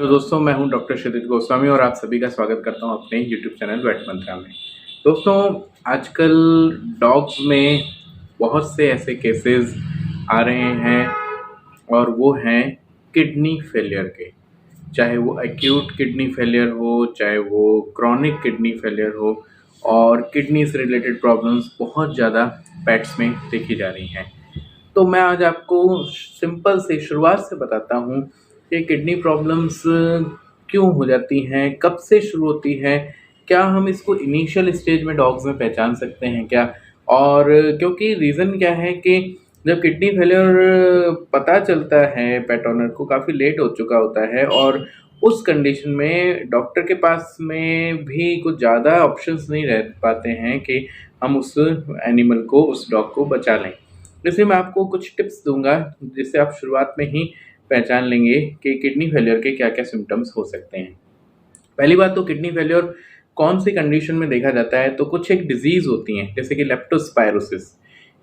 तो दोस्तों मैं हूं डॉक्टर क्षितिज गोस्वामी और आप सभी का स्वागत करता हूं अपने यूट्यूब चैनल वेट मंत्रा में। दोस्तों आजकल डॉग्स में बहुत से ऐसे केसेस आ रहे हैं और वो हैं किडनी फेलियर के। चाहे वो एक्यूट किडनी फेलियर हो, चाहे वो क्रॉनिक किडनी फेलियर हो, और किडनी से रिलेटेड प्रॉब्लम्स बहुत ज़्यादा पेट्स में देखी जा रही हैं। तो मैं आज आपको सिंपल से शुरुआत से बताता हूँ कि किडनी प्रॉब्लम्स क्यों हो जाती हैं, कब से शुरू होती है, क्या हम इसको इनिशियल स्टेज में डॉग्स में पहचान सकते हैं क्या, और क्योंकि रीज़न क्या है कि जब किडनी फेलियर पता चलता है पेट ओनर को काफ़ी लेट हो चुका होता है, और उस कंडीशन में डॉक्टर के पास में भी कुछ ज़्यादा ऑप्शंस नहीं रह पाते हैं कि हम उस एनिमल को, उस डॉग को बचा लें। इसलिए मैं आपको कुछ टिप्स दूंगा जिससे आप शुरुआत में ही पहचान लेंगे कि किडनी फेलियर के क्या क्या सिम्टम्स हो सकते हैं। पहली बात तो किडनी फेलियर कौन सी कंडीशन में देखा जाता है, तो कुछ एक डिजीज़ होती हैं जैसे कि लेप्टोस्पायरोसिस।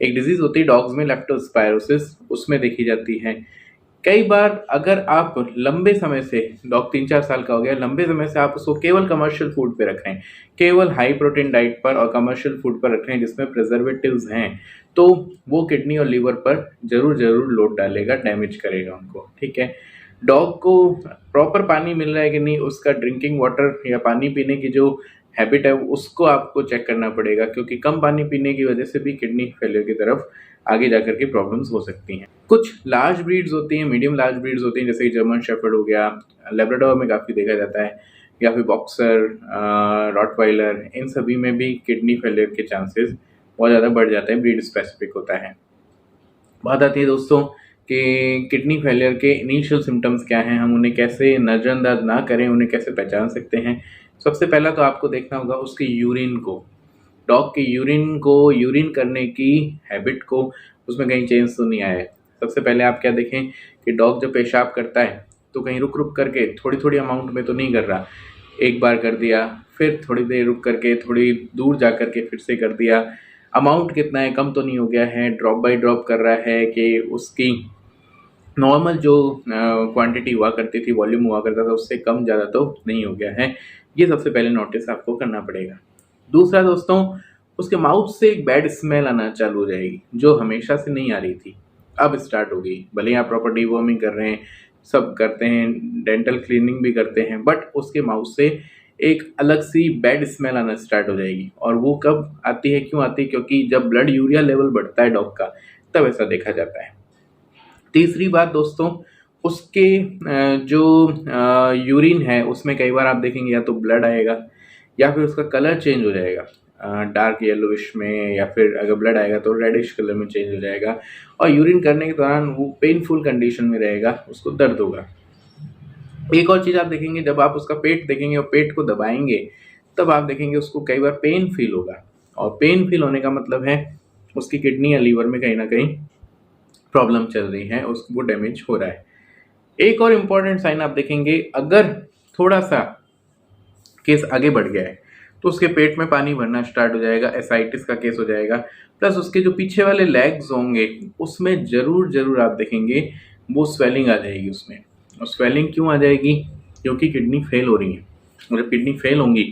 एक डिजीज़ होती है डॉग्स में लेप्टोस्पायरोसिस, उसमें देखी जाती है। कई बार अगर आप लंबे समय से, डॉग 3-4 साल का हो गया, लंबे समय से आप उसको केवल कमर्शियल फूड पे रख रहे हैं, केवल हाई प्रोटीन डाइट पर और कमर्शियल फूड पर रख रहे हैं जिसमें प्रिजर्वेटिव्स हैं, तो वो किडनी और लीवर पर ज़रूर लोड डालेगा, डैमेज करेगा उनको। ठीक है, डॉग को प्रॉपर पानी मिल रहा है कि नहीं, उसका ड्रिंकिंग वाटर या पानी पीने की जो हैबिट है उसको आपको चेक करना पड़ेगा, क्योंकि कम पानी पीने की वजह से भी किडनी फेलियर की तरफ आगे जाकर के प्रॉब्लम्स हो सकती हैं। कुछ लार्ज ब्रीड्स होती हैं, मीडियम लार्ज ब्रीड्स होती हैं, जैसे कि जर्मन शेफर्ड हो गया, लेब्राडोर में काफ़ी देखा जाता है, या फिर बॉक्सर, रॉटवाइलर, इन सभी में भी किडनी फेलियर के चांसेस बहुत ज़्यादा बढ़ जाते हैं, ब्रीड स्पेसिफिक होता है। बात आती है दोस्तों कि किडनी फेलियर के इनिशियल सिम्टम्स क्या हैं, हम उन्हें कैसे नज़रअंदाज ना करें, उन्हें कैसे पहचान सकते हैं। सबसे पहला तो आपको देखना होगा उसके यूरिन को, डॉग के यूरिन को, यूरिन करने की हैबिट को, उसमें कहीं चेंज तो नहीं आया है। सबसे पहले आप क्या देखें कि डॉग जब पेशाब करता है तो कहीं रुक रुक करके थोड़ी अमाउंट में तो नहीं कर रहा, एक बार कर दिया, फिर थोड़ी देर रुक करके थोड़ी दूर जा कर के फिर से कर दिया। अमाउंट कितना है, कम तो नहीं हो गया है, ड्रॉप बाय ड्रॉप कर रहा है कि उसकी नॉर्मल जो क्वांटिटी हुआ करती थी, वॉल्यूम हुआ करता था, उससे कम ज़्यादा तो नहीं हो गया है। ये सबसे पहले नोटिस आपको करना पड़ेगा। दूसरा दोस्तों, उसके माउथ से एक बैड स्मेल आना चालू हो जाएगी, जो हमेशा से नहीं आ रही थी, अब स्टार्ट हो गई। भले ही आप प्रॉपर डीवॉर्मिंग कर रहे हैं, सब करते हैं, डेंटल क्लीनिंग भी करते हैं, बट उसके माउथ से एक अलग सी बैड स्मेल आना स्टार्ट हो जाएगी। और वो कब आती है, क्यों आती है? क्योंकि जब ब्लड यूरिया लेवल बढ़ता है डॉग का, तब ऐसा देखा जाता है। तीसरी बात दोस्तों, उसके जो यूरिन है उसमें कई बार आप देखेंगे या तो ब्लड आएगा या फिर उसका कलर चेंज हो जाएगा, डार्क येलोइश में, या फिर अगर ब्लड आएगा तो रेडिश कलर में चेंज हो जाएगा, और यूरिन करने के दौरान वो पेनफुल कंडीशन में रहेगा, उसको दर्द होगा। एक और चीज़ आप देखेंगे, जब आप उसका पेट देखेंगे और पेट को दबाएंगे, तब आप देखेंगे उसको कई बार पेन फील होगा, और पेन फील होने का मतलब है उसकी किडनी या लीवर में कहीं ना कहीं प्रॉब्लम चल रही है, उसको डैमेज हो रहा है। एक और इम्पॉर्टेंट साइन आप देखेंगे, अगर थोड़ा सा केस आगे बढ़ गया है तो उसके पेट में पानी भरना स्टार्ट हो जाएगा, एसाइटिस का केस हो जाएगा, प्लस उसके जो पीछे वाले लेग्स होंगे उसमें जरूर आप देखेंगे वो स्वेलिंग आ जाएगी उसमें। और स्वेलिंग क्यों आ जाएगी? क्योंकि किडनी फेल हो रही है, और जब किडनी फेल होंगी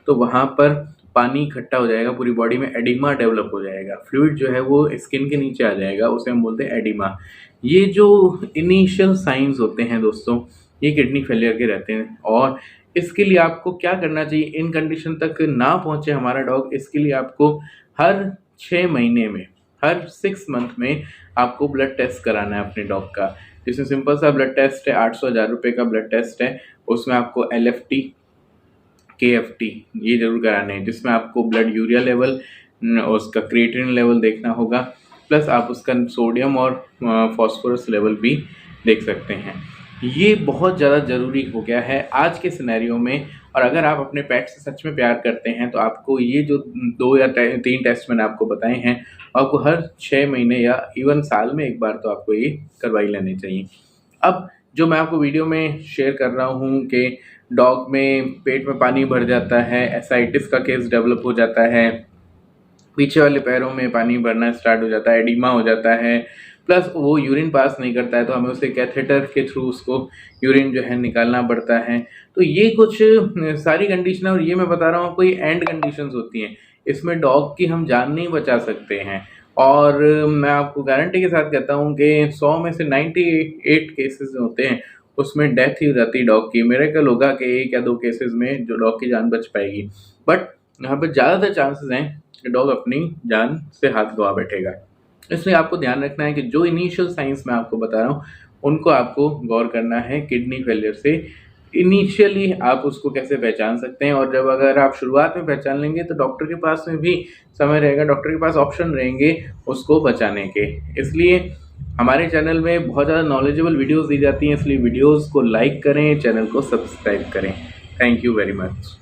तो वहाँ पर पानी इकट्ठा हो जाएगा, पूरी बॉडी में एडिमा डेवलप हो जाएगा, फ्लूइड जो है वो स्किन के नीचे आ जाएगा, उसे हम बोलते हैं एडिमा। ये जो इनिशियल साइंस होते हैं दोस्तों, ये किडनी फेलियर के रहते हैं, और इसके लिए आपको क्या करना चाहिए, इन कंडीशन तक ना पहुंचे हमारा डॉग, इसके लिए आपको हर 6 महीने में, हर 6 मंथ में आपको ब्लड टेस्ट कराना है अपने डॉग का। जिसमें सिंपल सा ब्लड टेस्ट है, 800-1000 रुपये का ब्लड टेस्ट है, उसमें आपको LFT, KFT ये जरूर कराने हैं, जिसमें आपको ब्लड यूरिया लेवल, उसका क्रिएटिनिन लेवल देखना होगा, प्लस आप उसका सोडियम और फास्फोरस लेवल भी देख सकते हैं। ये बहुत ज़्यादा ज़रूरी हो गया है आज के सिनेरियो में, और अगर आप अपने पेट से सच में प्यार करते हैं तो आपको ये जो 2 या 3 टेस्ट मैंने आपको बताए हैं, आपको हर 6 महीने या इवन साल में एक बार तो आपको ये करवाई लेनी चाहिए। अब जो मैं आपको वीडियो में शेयर कर रहा हूँ कि डॉग में पेट में पानी भर जाता है, एसाइटिस का केस डेवलप हो जाता है, पीछे वाले पैरों में पानी भरना स्टार्ट हो जाता है, एडिमा हो जाता है, प्लस वो यूरिन पास नहीं करता है तो हमें उसे कैथेटर के थ्रू उसको यूरिन जो है निकालना पड़ता है। तो ये कुछ सारी कंडीशन है और ये मैं बता रहा हूँ कोई एंड कंडीशंस होती हैं, इसमें डॉग की हम जान नहीं बचा सकते हैं। और मैं आपको गारंटी के साथ कहता हूँ कि 100 में से 98 केसेस होते हैं उसमें डेथ ही हो जाती है डॉग की। मिरेकल होगा कि 1 या 2 केसेस में जो डॉग की जान बच पाएगी, बट यहाँ पर ज़्यादातर चांसेस हैं कि डॉग अपनी जान से हाथ गवा बैठेगा। इसलिए आपको ध्यान रखना है कि जो इनिशियल साइंस मैं आपको बता रहा हूँ उनको आपको गौर करना है। किडनी फेलियर से इनिशियली आप उसको कैसे पहचान सकते हैं, और जब अगर आप शुरुआत में पहचान लेंगे तो डॉक्टर के पास में भी समय रहेगा, डॉक्टर के पास ऑप्शन रहेंगे उसको बचाने के। इसलिए हमारे चैनल में बहुत ज़्यादा नॉलेजेबल वीडियोस दी जाती हैं, इसलिए वीडियोस को लाइक करें, चैनल को सब्सक्राइब करें। Thank you very much.